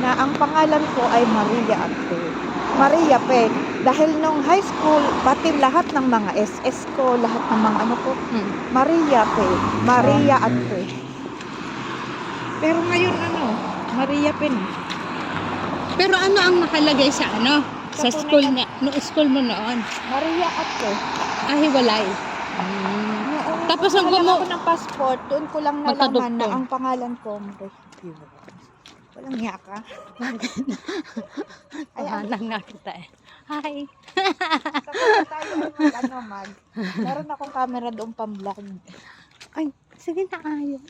na ang pangalan ko ay Maria Ate. Maria Pe. Dahil nung high school, pati lahat ng mga SS ko, lahat ng mga ano ko, Maria Pe. Maria Ate. Pero ngayon Maria Pe na. Pero ano ang nakalagay sa ano? Sa Sa school tunay na, no school mo noon? Maria Ate. Ah, hiwalay. Noong Tapos ang nagpahala ako ng passport, doon ko lang nalaman na Magkadugtong. ang pangalan ko Maria. Walang hiya ka. Tahanan nga kita eh. Hi! Kapag tayo meron akong camera doon pang-vlog. Ay, sige na ayaw.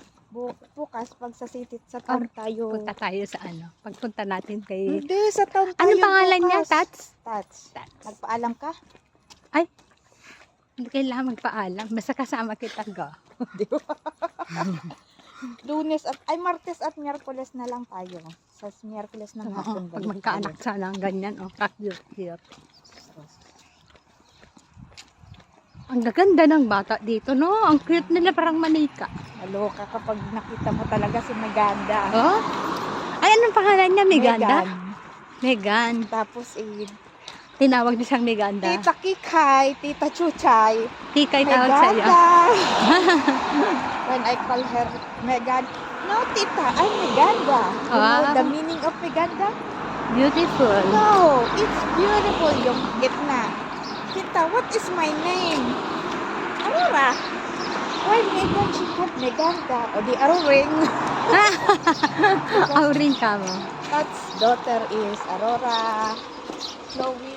Bukas, pag sa city, sa town tayo. Punta tayo sa ano. Pagpunta natin kay... Hindi, sa town tayo. Ano pangalan niya? bukas. Tats? Tats. Tats. Nagpaalam ka? Hindi kailangan magpaalam. Basta kasama kita go. Lunes Martes at Miyerkules na lang tayo. Sa Miyerkules na natin. Pag magkaanak sana ang ganyan. Oh, cute. Ang gaganda ng bata dito, no? Ang cute nila, parang manika. Naloka kapag nakita mo talaga si Meganda. Oh? Ay, anong pangalan niya? Meganda? Megan. Tapos Tinawag niya siyang Meganda. Tita Kikay, Tita Chuchay. Tikay tawag sa'yo. When I call her Megan, no Tita, I'm Meganda. You know the meaning of Meganda? Beautiful. No, it's beautiful yung gitna. Tita, what is my name? Aurora. Why Megan? She had Meganda. O di Aroring. Aurin ka mo. That's daughter is Aurora, Chloe,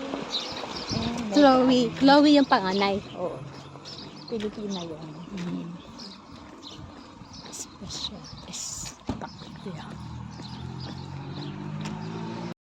and Megan. Chloe yung panganay. Oo. Pilipina yun. Special.